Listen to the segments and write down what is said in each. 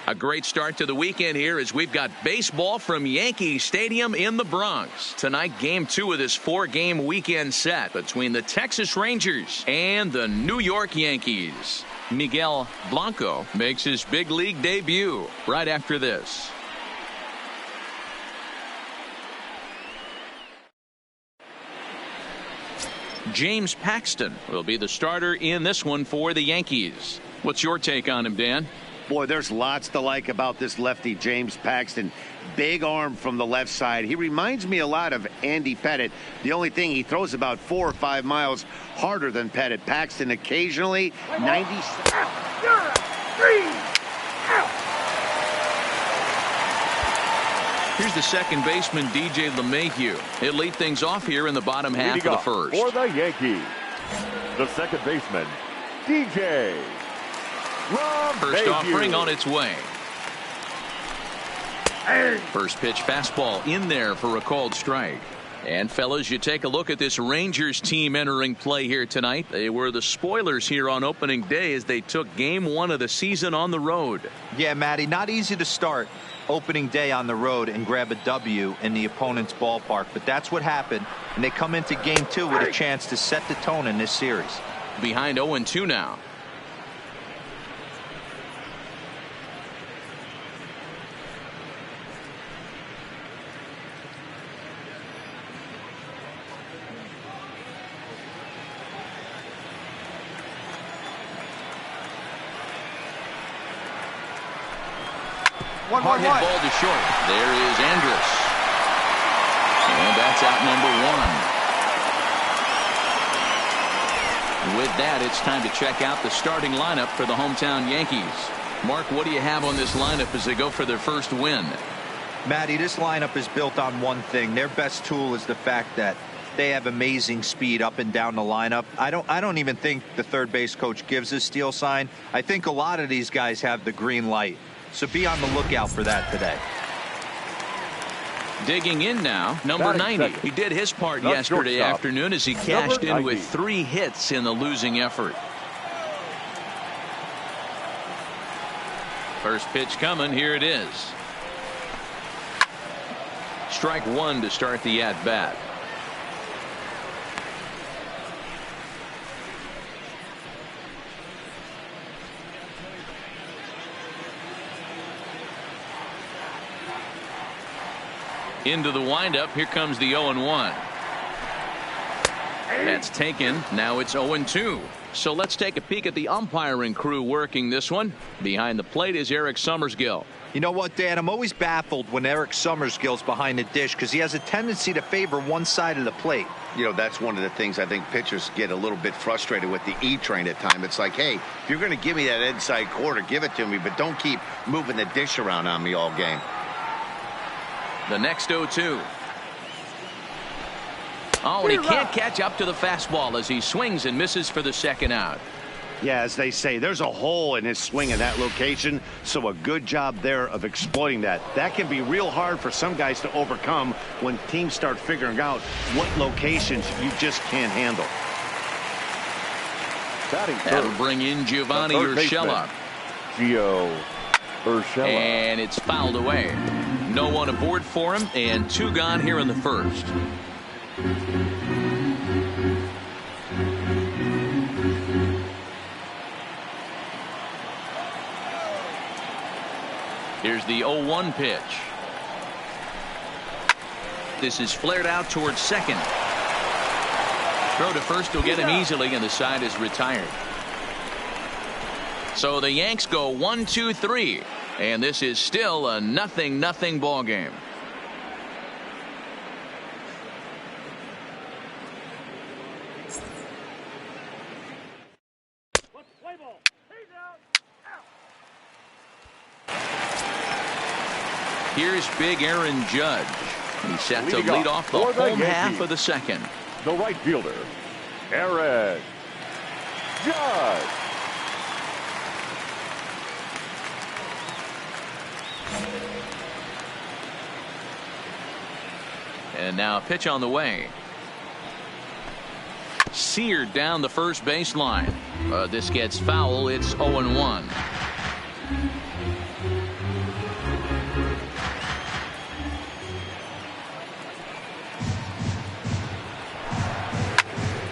A great start to the weekend here as we've got baseball from Yankee Stadium in the Bronx. Tonight, Game 2 of this 4-game weekend set between the Texas Rangers and the New York Yankees. Miguel Blanco makes his big league debut right after this. James Paxton will be the starter in this one for the Yankees. What's your take on him, Dan? Boy, there's lots to like about this lefty, James Paxton. Big arm from the left side. He reminds me a lot of Andy Pettitte. The only thing, he throws about 4 or 5 miles harder than Pettitte. Paxton occasionally 90. Here's the second baseman, DJ LeMahieu. He'll lead things off here in the bottom half of the first. For the Yankees, the second baseman, DJ First offering on its way. First pitch fastball in there for a called strike. And fellas, you take a look at this Rangers team entering play here tonight. They were the spoilers here on opening day as they took game 1 of the season on the road. Yeah, Matty, not easy to start opening day on the road and grab a W in the opponent's ballpark, but that's what happened, and they come into game 2 with a chance to set the tone in this series. Behind 0-2 now. Hard hit ball to short. There is Andrus. And that's out number 1. With that, it's time to check out the starting lineup for the hometown Yankees. Mark, what do you have on this lineup as they go for their first win? Matty, this lineup is built on one thing. Their best tool is the fact that they have amazing speed up and down the lineup. I don't even think the third base coach gives a steal sign. I think a lot of these guys have the green light. So be on the lookout for that today. Digging in now, number 90. He did his part yesterday afternoon as he cashed in with 3 hits in the losing effort. First pitch coming. Here it is. Strike 1 to start the at-bat. Into the windup. Here comes the 0-1. That's taken. Now it's 0-2. So let's take a peek at the umpiring crew working this one. Behind the plate is Eric Summersgill. You know what, Dan? I'm always baffled when Eric Summersgill's behind the dish because he has a tendency to favor one side of the plate. You know, that's one of the things I think pitchers get a little bit frustrated with the E-train at times. It's like, hey, if you're going to give me that inside quarter, give it to me, but don't keep moving the dish around on me all game. The next 0-2. Oh, and he can't catch up to the fastball as he swings and misses for the second out. Yeah, as they say, there's a hole in his swing in that location, so a good job there of exploiting that. That can be real hard for some guys to overcome when teams start figuring out what locations you just can't handle. That'll bring in Giovanni Urshela. Gio Urshela. And it's fouled away. No one aboard for him, and 2 gone here in the first. Here's the 0-1 pitch. This is flared out towards second. Throw to first will get him easily, and the side is retired. So the Yanks go 1-2-3, and this is still a 0-0 ball game. Here's big Aaron Judge. He's set to lead off the home half of the second. The right fielder, Aaron Judge. And now a pitch on the way. Seared down the first baseline. This gets foul. It's 0-1.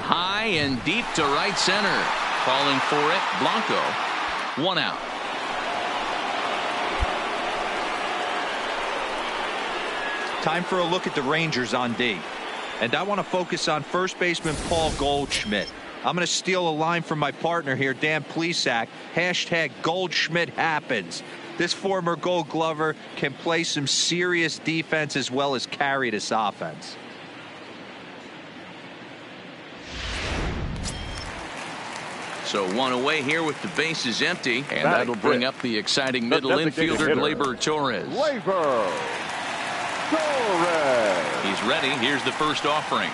High and deep to right center. Calling for it, Blanco. 1 out. Time for a look at the Rangers on D. And I want to focus on first baseman Paul Goldschmidt. I'm going to steal a line from my partner here, Dan Plesac. Hashtag Goldschmidt happens. This former Gold Glover can play some serious defense as well as carry this offense. So 1 away here with the bases empty, and that'll bring up the exciting middle infielder Gleyber Torres. Gleyber Torres. He's ready. Here's the first offering.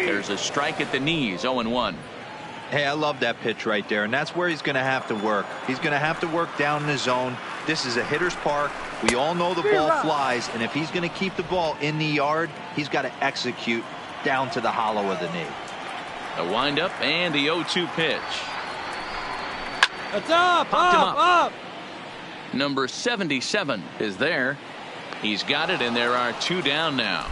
There's a strike at the knees. 0-1. Hey, I love that pitch right there, and that's where he's going to have to work. He's going to have to work down in the zone. This is a hitter's park. We all know the ball flies, and if he's going to keep the ball in the yard, he's got to execute down to the hollow of the knee. A windup and the 0-2 pitch. It's up, Popped him up. up. Number 77 is there. He's got it, and there are 2 down now.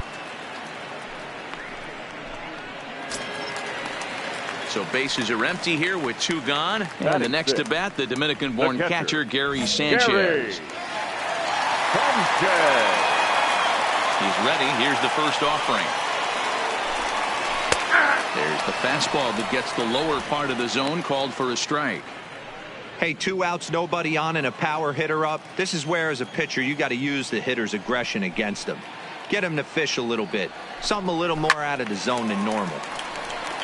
So bases are empty here with 2 gone. And the next to bat, the Dominican-born catcher, Gary Sanchez. Gary Sanchez. He's ready. Here's the first offering. There's the fastball that gets the lower part of the zone, called for a strike. Hey, 2 outs, nobody on, and a power hitter up. This is where, as a pitcher, you got to use the hitter's aggression against him. Get him to fish a little bit. Something a little more out of the zone than normal.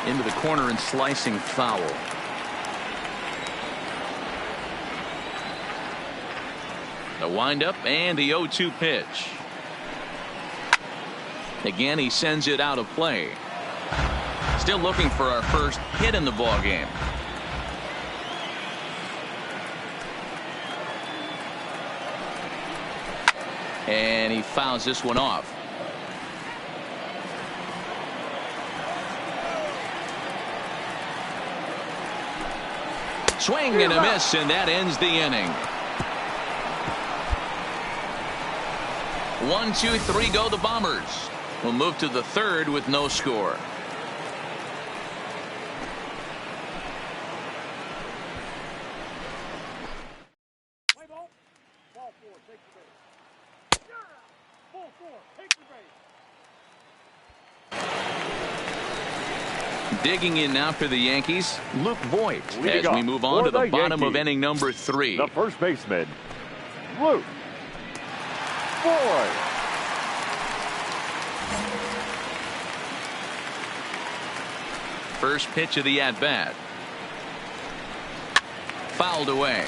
Into the corner and slicing foul. The windup and the 0-2 pitch. Again, he sends it out of play. Still looking for our first hit in the ball game. And he fouls this one off. Swing and a miss, and that ends the inning. 1, 2, 3 go the Bombers. We'll move to the third with no score. Digging in now for the Yankees, Luke Voigt, as we move on to the bottom of inning number 3. The first baseman, Luke Voigt. First pitch of the at-bat. Fouled away.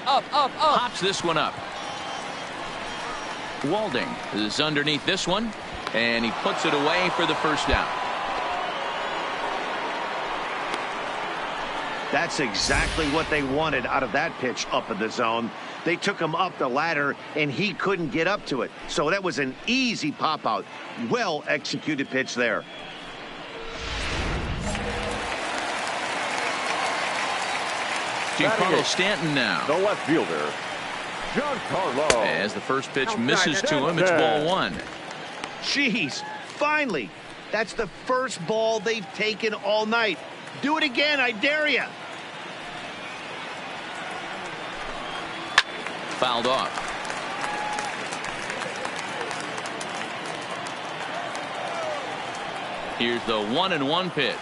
Up. Pops this one up. Walding is underneath this one, and he puts it away for the first down. That's exactly what they wanted out of that pitch up in the zone. They took him up the ladder, and he couldn't get up to it. So that was an easy pop-out. Well-executed pitch there. Giancarlo Stanton now. The left fielder, Giancarlo. As the first pitch misses to him, it's ball one. Jeez, finally. That's the first ball they've taken all night. Do it again, I dare you. Fouled off. Here's the 1-1 pitch.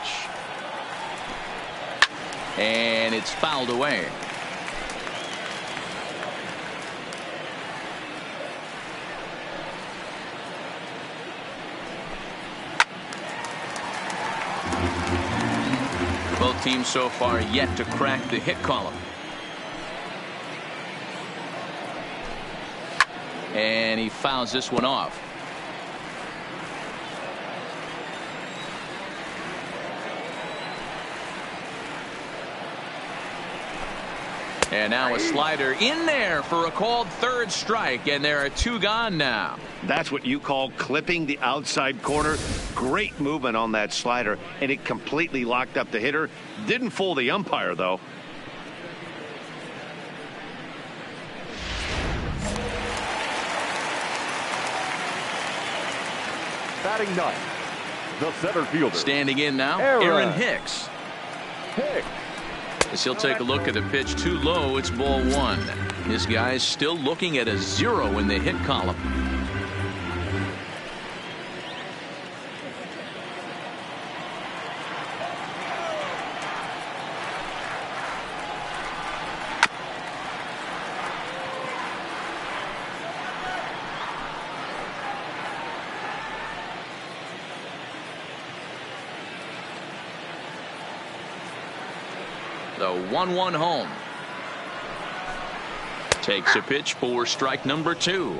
And it's fouled away. Both teams so far yet to crack the hit column. And he fouls this one off. And now a slider in there for a called third strike, and there are two gone now. That's what you call clipping the outside corner. Great movement on that slider, and it completely locked up the hitter. Didn't fool the umpire, though. Batting ninth, the center fielder. Standing in now, Aaron Hicks. Hicks. As he'll take a look at the pitch too low, it's ball one. This guy's still looking at a 0 in the hit column. The 1-1 home. Takes a pitch for strike number 2.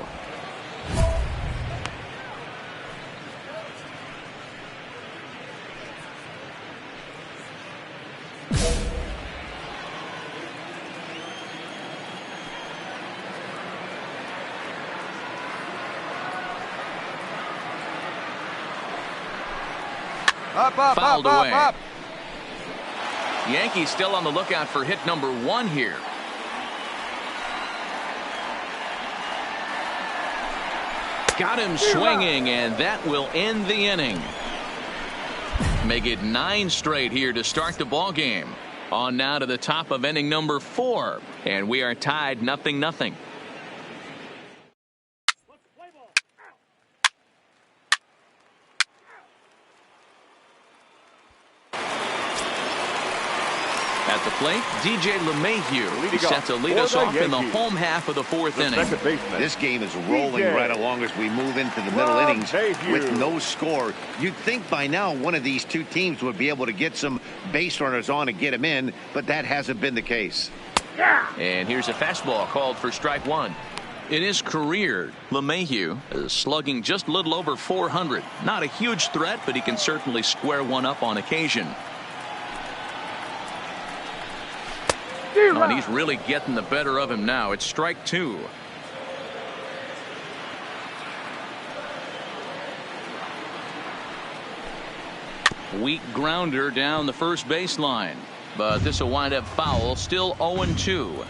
Fouled away. Yankees still on the lookout for hit number 1 here. Got him swinging, and that will end the inning. Make it 9 straight here to start the ball game. On now to the top of inning number 4, and we are tied 0-0. At the plate, DJ LeMahieu set to lead us off in the home half of the 4th inning. This game is rolling right along as we move into the middle innings with no score. You'd think by now one of these two teams would be able to get some base runners on and get them in, but that hasn't been the case. And here's a fastball called for strike 1. In his career, LeMahieu is slugging just a little over 400. Not a huge threat, but he can certainly square one up on occasion. Oh, and he's really getting the better of him now. It's strike 2. Weak grounder down the first baseline, but this will wind up foul. Still 0-2.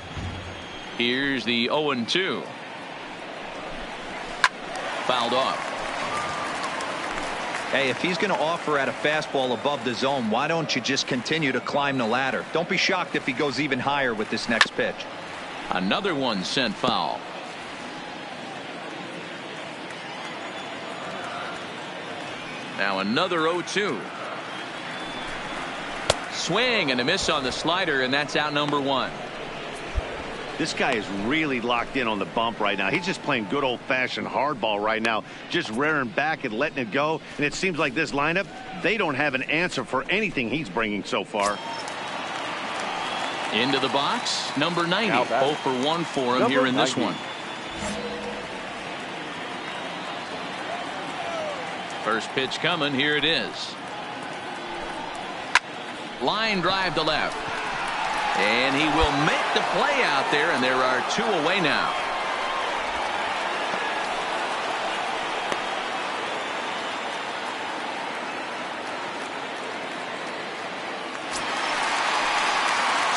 Here's the 0-2. Fouled off. Hey, if he's going to offer at a fastball above the zone, why don't you just continue to climb the ladder? Don't be shocked if he goes even higher with this next pitch. Another one sent foul. Now another 0-2. Swing and a miss on the slider, and that's out number 1. This guy is really locked in on the bump right now. He's just playing good old-fashioned hardball right now, just rearing back and letting it go. And it seems like this lineup, they don't have an answer for anything he's bringing so far. Into the box, number 90. 0 for 1 for him here in this one. First pitch coming. Here it is. Line drive to left. And he will make the play out there, and there are 2 away now.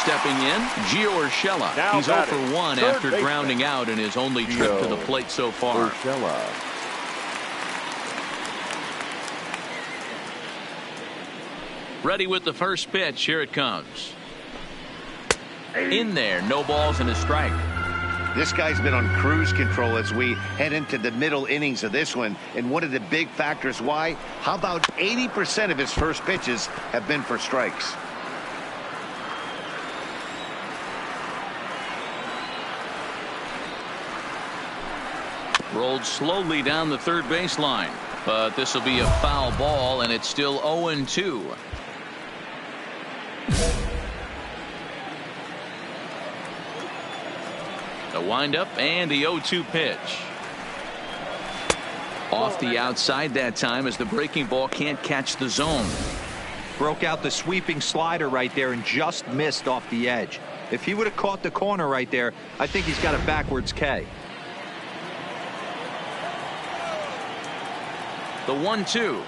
Stepping in, Gio Urshela. Now He's 0 batting, for 1 third after baseman. grounding out in his only trip to the plate so far. Urshela. Ready with the first pitch. Here it comes. In there, no balls and a strike. This guy's been on cruise control as we head into the middle innings of this one. And one of the big factors why, how about 80% of his first pitches have been for strikes? Rolled slowly down the third baseline. But this will be a foul ball, and it's still 0-2. The windup and the 0-2 pitch. Off the outside that time as the breaking ball can't catch the zone. Broke out the sweeping slider right there and just missed off the edge. If he would have caught the corner right there, I think he's got a backwards K. The 1-2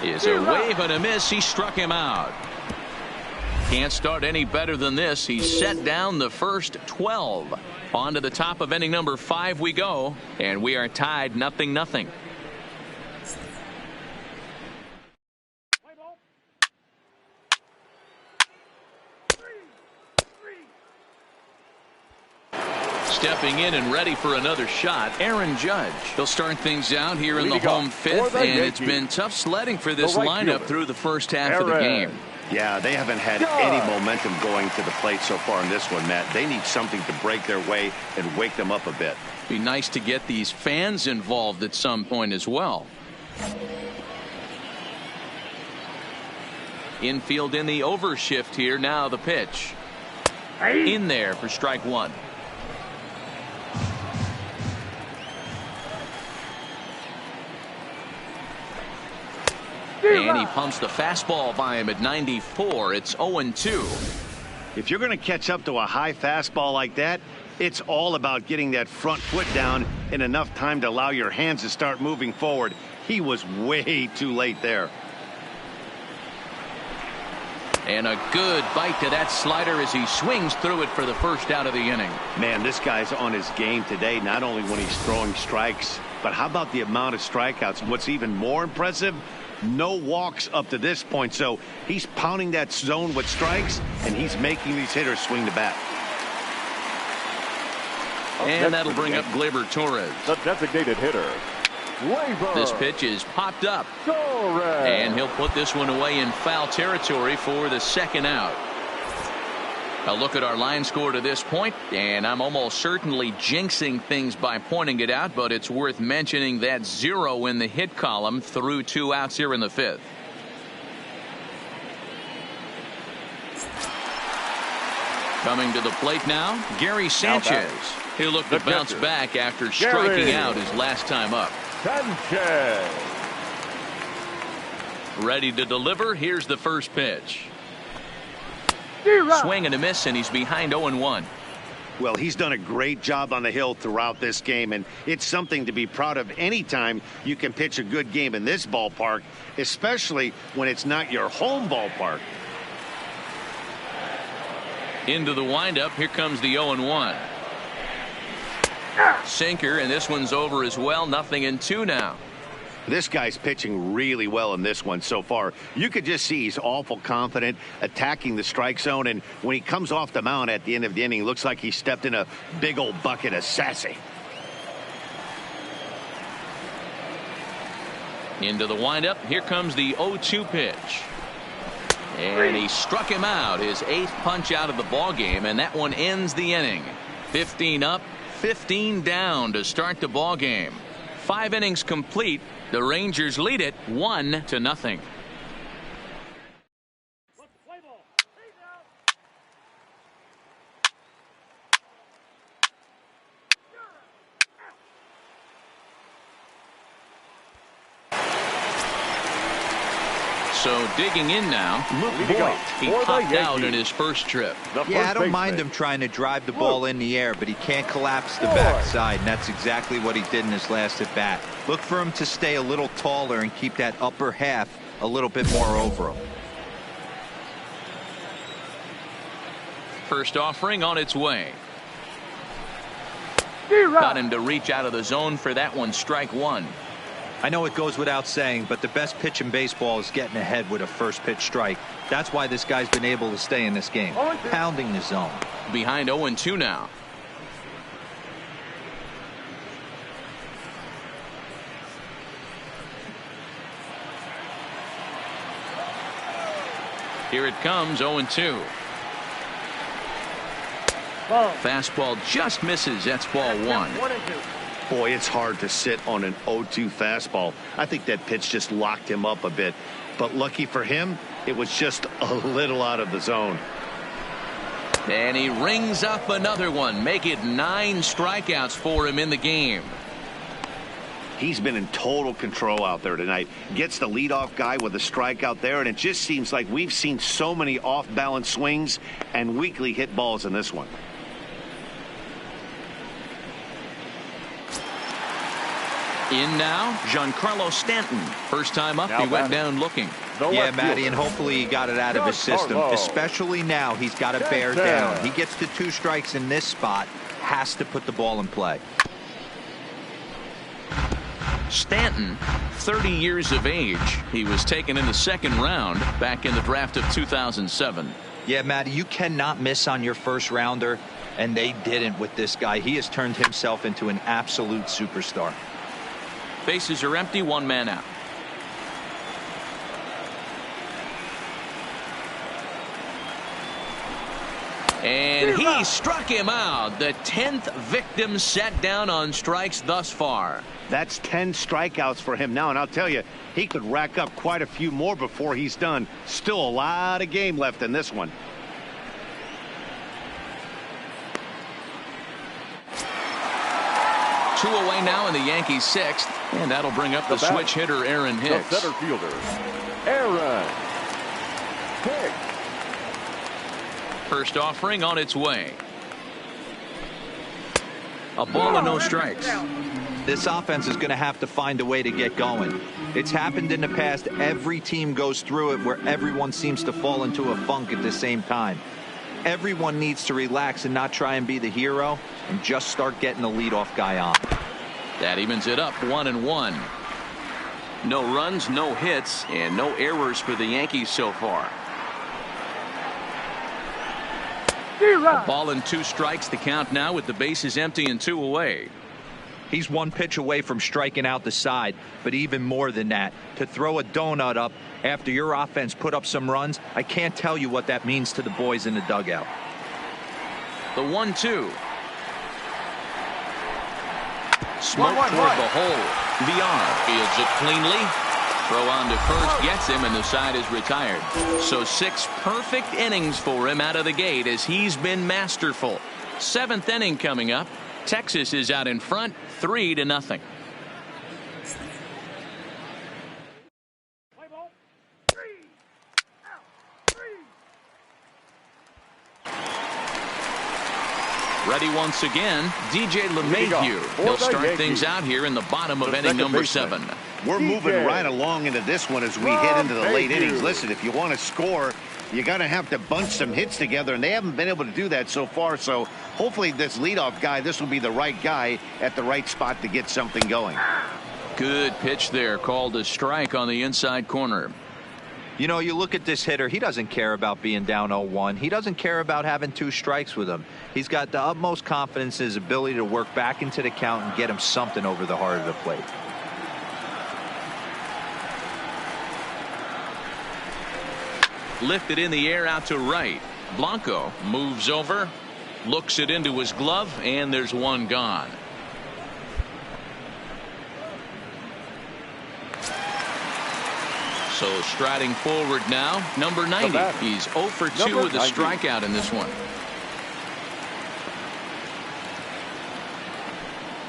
is a wave and a miss. He struck him out. Can't start any better than this. He's set down the first 12. On to the top of inning number 5 we go, and we are tied 0-0. Stepping in and ready for another shot, Aaron Judge. He'll start things out here in the home 5th, and it's been tough sledding for this lineup through the first half of the game. Yeah, they haven't had any momentum going to the plate so far in this one, Matt. They need something to break their way and wake them up a bit. Be nice to get these fans involved at some point as well. Infield in the overshift here. Now the pitch. In there for strike 1. And he pumps the fastball by him at 94. It's 0-2. If you're going to catch up to a high fastball like that, it's all about getting that front foot down in enough time to allow your hands to start moving forward. He was way too late there. And a good bite to that slider as he swings through it for the first out of the inning. Man, this guy's on his game today, not only when he's throwing strikes, but how about the amount of strikeouts? And what's even more impressive, no walks up to this point. So he's pounding that zone with strikes, and he's making these hitters swing the bat. And that'll bring up Gleyber Torres. The designated hitter, Gleyber. This pitch is popped up. Torres. And he'll put this one away in foul territory for the second out. A look at our line score to this point, and I'm almost certainly jinxing things by pointing it out, but it's worth mentioning that 0 in the hit column through 2 outs here in the 5th. Coming to the plate now, Gary Sanchez. He'll look to bounce back after striking out his last time up. Sanchez. Ready to deliver. Here's the first pitch. Swing and a miss, and he's behind 0-1. Well, he's done a great job on the hill throughout this game, and it's something to be proud of anytime you can pitch a good game in this ballpark, especially when it's not your home ballpark. Into the windup. Here comes the 0-1. Sinker, and this one's over as well. 0-2 now. This guy's pitching really well in this one so far. You could just see he's awful confident attacking the strike zone, and when he comes off the mound at the end of the inning, looks like he stepped in a big old bucket of sassy. Into the windup. Here comes the 0-2 pitch. And he struck him out, his 8th punch out of the ball game, and that one ends the inning. 15 up, 15 down to start the ball game. 5 innings complete. The Rangers lead it 1-0. So digging in now, Luke Leading Voigt. off He for the popped out Yankees. in his first trip. The Yeah, I first don't mind baseman, him trying to drive the ball in the air, but he can't collapse the Boy. backside, and that's exactly what he did in his last at bat. Look for him to stay a little taller and keep that upper half a little bit more over him. First offering on its way. Got him to reach out of the zone for that one. Strike one. I know it goes without saying, but the best pitch in baseball is getting ahead with a first pitch strike. That's why this guy's been able to stay in this game, pounding the zone. Behind 0-2 now. Here it comes, 0-2. Fastball just misses. That's ball one. Boy, it's hard to sit on an 0-2 fastball. I think that pitch just locked him up a bit. But lucky for him, it was just a little out of the zone. And he rings up another one. Make it 9 strikeouts for him in the game. He's been in total control out there tonight. Gets the leadoff guy with a strikeout there, and it just seems like we've seen so many off-balance swings and weakly hit balls in this one. In now, Giancarlo Stanton. First time up, Now he went batting. down looking. the Yeah, left Matty, fielder. and hopefully he got it out of his system, Giancarlo. especially now. He's got to bear Stanton. down. He gets to 2 strikes in this spot, has to put the ball in play. Stanton, 30 years of age. He was taken in the second round back in the draft of 2007. Yeah, Matty, you cannot miss on your first rounder, and they didn't with this guy. He has turned himself into an absolute superstar. Bases are empty, 1 man out. And he struck him out. The 10th victim set down on strikes thus far. That's 10 strikeouts for him now, and I'll tell you, he could rack up quite a few more before he's done. Still a lot of game left in this one. Two away now in the Yankees 6th, and that'll bring up the The bat. switch hitter Aaron The Hicks. center fielder, Aaron Hicks. First offering on its way. A ball and no strikes. This offense is going to have to find a way to get going. It's happened in the past. Every team goes through it where everyone seems to fall into a funk at the same time. Everyone needs to relax and not try and be the hero and just start getting the leadoff guy on. That evens it up, 1-1. No runs, no hits, and no errors for the Yankees so far. A ball and 2 strikes to count now with the bases empty and 2 away. He's 1 pitch away from striking out the side, but even more than that, to throw a donut up after your offense put up some runs, I can't tell you what that means to the boys in the dugout. The 1-2. Smoke toward the hole. Villar fields it cleanly. Throw on to first gets him, and the side is retired. So 6 perfect innings for him out of the gate as he's been masterful. 7th inning coming up. Texas is out in front, 3-0. Ready once again, DJ LeMahieu. He'll start things out here in the bottom of inning number 7. We're moving DJ. right along into this one as we hit into the late innings. Listen, if you want to score, you got to have to bunch some hits together, and they haven't been able to do that so far. So hopefully this leadoff guy, this will be the right guy at the right spot to get something going. Good pitch there, called a strike on the inside corner. You know, you look at this hitter, he doesn't care about being down 0-1. He doesn't care about having 2 strikes with him. He's got the utmost confidence in his ability to work back into the count and get him something over the heart of the plate. Lifted in the air out to right. Blanco moves over, looks it into his glove, and there's 1 gone. So striding forward now, number 90. He's 0 for 2 Number with a 90. strikeout in this one.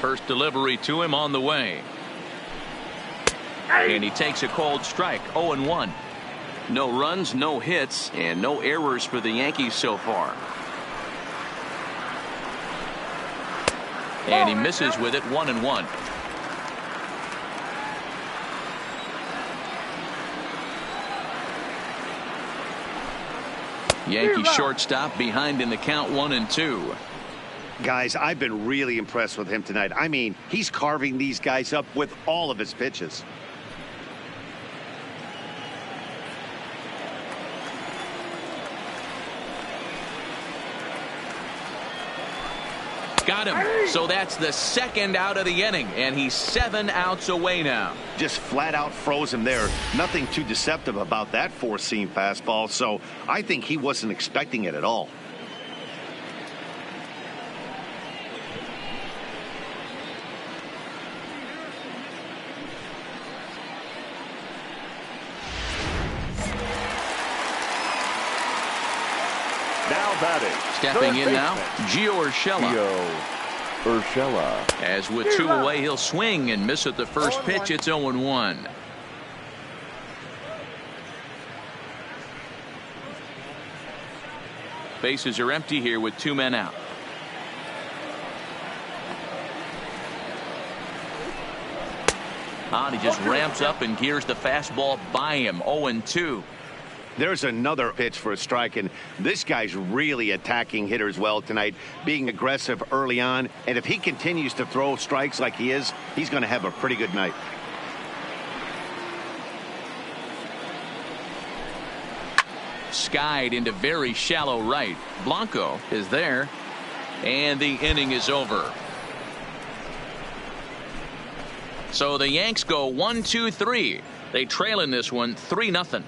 First delivery to him on the way. And he takes a cold strike, 0-1. No runs, no hits, and no errors for the Yankees so far. And he misses with it, 1-1. Yankee shortstop behind in the count, 1-2. Guys, I've been really impressed with him tonight. I mean, he's carving these guys up with all of his pitches. Got him. So that's the second out of the inning, and he's 7 outs away now. Just flat out froze him there. Nothing too deceptive about that four-seam fastball, so I think he wasn't expecting it at all. Now batting. Stepping in now, Gio Urshela. Urshela. As with 2 away, he'll swing and miss at the first pitch. It's 0-1. Bases are empty here with 2 men out. He just ramps up and gears the fastball by him. 0-2. There's another pitch for a strike, and this guy's really attacking hitters well tonight, being aggressive early on. And if he continues to throw strikes like he is, he's going to have a pretty good night. Skied into very shallow right. Blanco is there, and the inning is over. So the Yanks go 1-2-3. They trail in this one 3-0.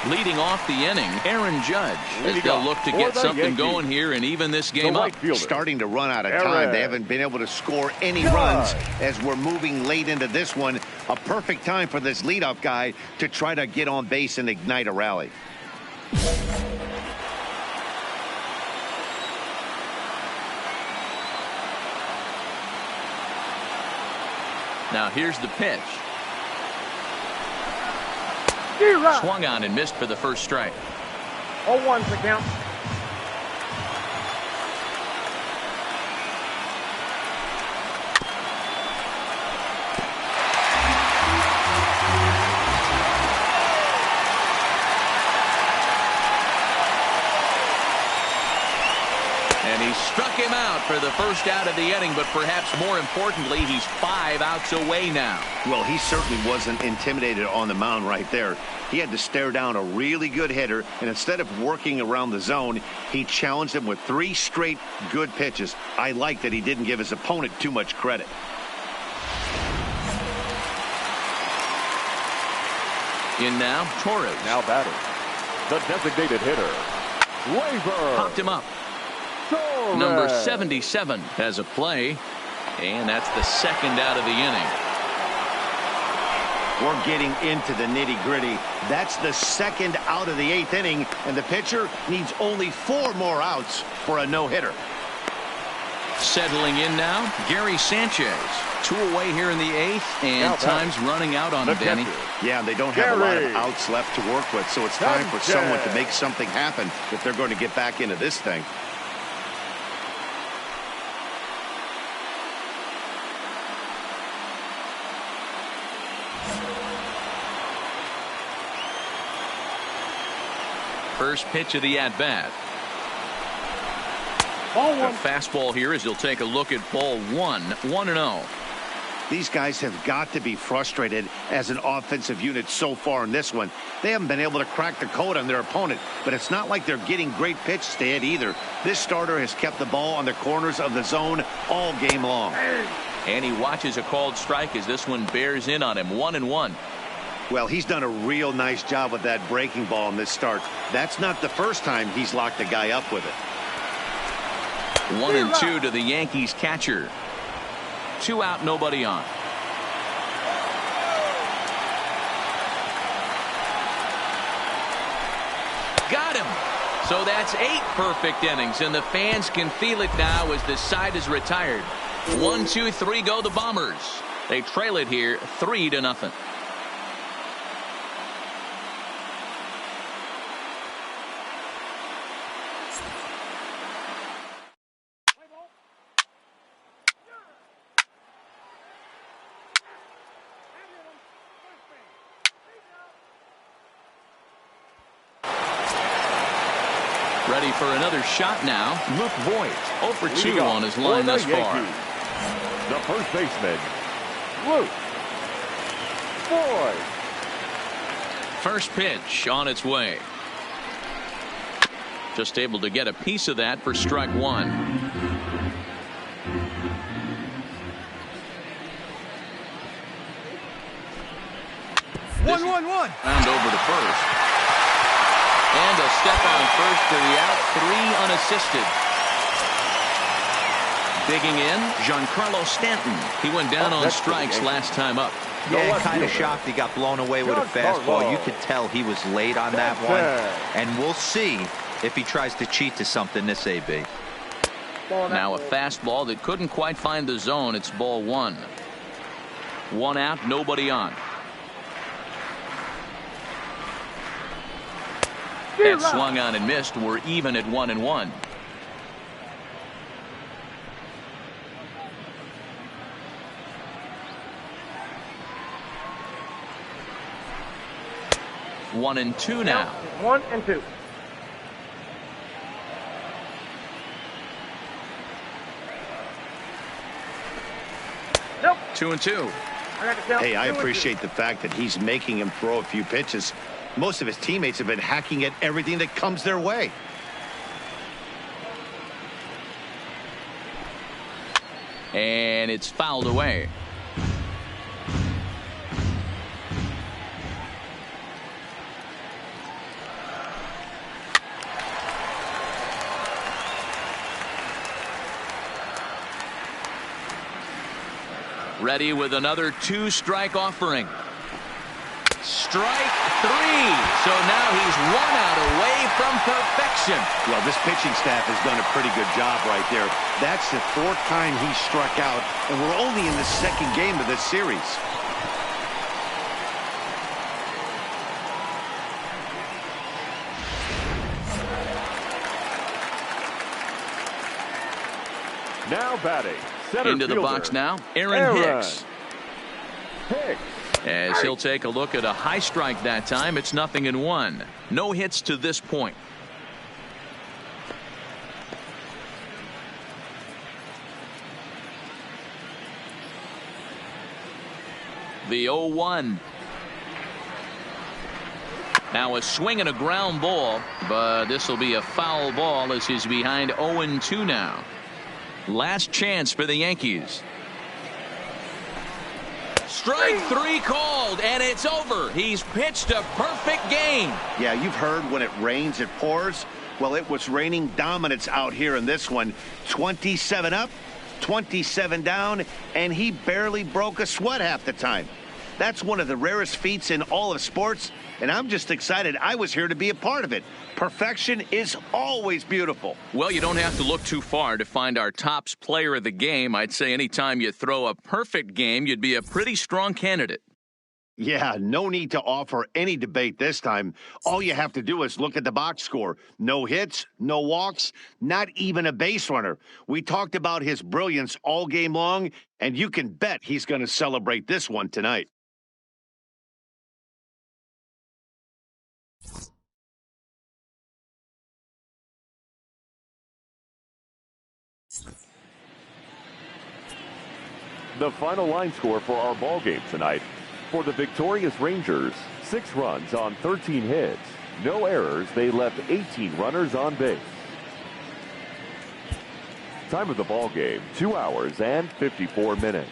Leading off the inning, Aaron Judge, as they'll look to get something going here and even this game up. Starting to run out of time. They haven't been able to score any runs as we're moving late into this one. A perfect time for this leadoff guy to try to get on base and ignite a rally. Now here's the pitch. Swung on and missed for the first strike. 0-1's the count. And he struck him out for the first out of the inning, but perhaps more importantly, he's 5 outs away now. Well, he certainly wasn't intimidated on the mound right there. He had to stare down a really good hitter, and instead of working around the zone, he challenged him with 3 straight good pitches. I like that he didn't give his opponent too much credit. In now, Torres. Now batting. The designated hitter, Gleyber. Popped him up. Torres. Number 77 has a play, and that's the second out of the inning. We're getting into the nitty-gritty. That's the second out of the 8th inning, and the pitcher needs only 4 more outs for a no-hitter. Settling in now, Gary Sanchez. 2 away here in the 8th, and time's running out on him, Danny. Yeah, they don't have a lot of outs left to work with, so it's time for someone to make something happen if they're going to get back into this thing. First pitch of the at-bat. A fastball here as he'll take a look at ball 1. 1-0. These guys have got to be frustrated as an offensive unit so far in this one. They haven't been able to crack the code on their opponent, but it's not like they're getting great pitches to hit either. This starter has kept the ball on the corners of the zone all game long. And he watches a called strike as this one bears in on him. 1-1. Well, he's done a real nice job with that breaking ball in this start. That's not the first time he's locked a guy up with it. 1-2 to the Yankees catcher. 2 out, nobody on. So that's 8 perfect innings, and the fans can feel it now as this side is retired. 1, 2, 3 go the Bombers. They trail it here 3-0. Ready for another shot now. Luke Voigt, 0 for 2 on his line thus far. The first baseman, Luke Voigt. First pitch on its way. Just able to get a piece of that for strike 1. 1-1-1. And over to first. And a step on first for the out, 3 unassisted. Digging in, Giancarlo Stanton. He went down on strikes last time up. Yeah, kind of shocked he got blown away with a fastball. You could tell he was late on that one. And we'll see if he tries to cheat to something this AB. Now a fastball that couldn't quite find the zone. It's ball 1. 1 out, nobody on. That swung on and missed. We're even at 1-1. One and two now. 1 and 2. Nope. 2 and 2. Hey, I appreciate the fact that he's making him throw a few pitches. Most of his teammates have been hacking at everything that comes their way. And it's fouled away. Ready with another 2-strike offering. Strike 3. So now he's 1 out away from perfection. Well, this pitching staff has done a pretty good job right there. That's the 4th time he struck out, and we're only in the 2nd game of this series. Now batting. Center Into the fielder, box now, Aaron Hicks. Hicks. As he'll take a look at a high strike that time. It's 0-1. No hits to this point. The 0-1. Now a swing and a ground ball, but this will be a foul ball as he's behind 0-2 now. Last chance for the Yankees. Strike 3 called, and it's over. He's pitched a perfect game. Yeah, you've heard when it rains, it pours. Well, it was raining dominance out here in this one. 27 up, 27 down, and he barely broke a sweat half the time. That's one of the rarest feats in all of sports, and I'm just excited I was here to be a part of it. Perfection is always beautiful. Well, you don't have to look too far to find our tops player of the game. I'd say anytime you throw a perfect game, you'd be a pretty strong candidate. Yeah, no need to offer any debate this time. All you have to do is look at the box score. No hits, no walks, not even a base runner. We talked about his brilliance all game long, and you can bet he's going to celebrate this one tonight. The final line score for our ball game tonight. For the victorious Rangers, 6 runs on 13 hits. No errors. They left 18 runners on base. Time of the ball game, 2 hours and 54 minutes.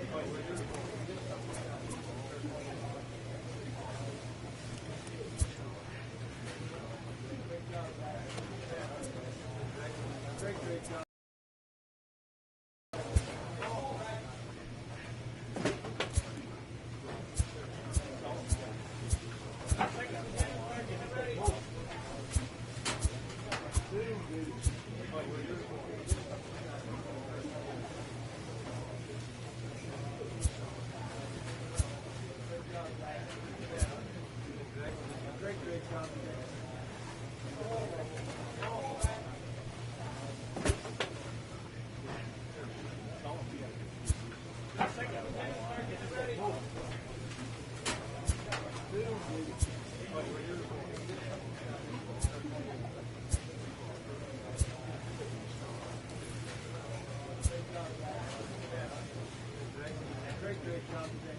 Great, great job today.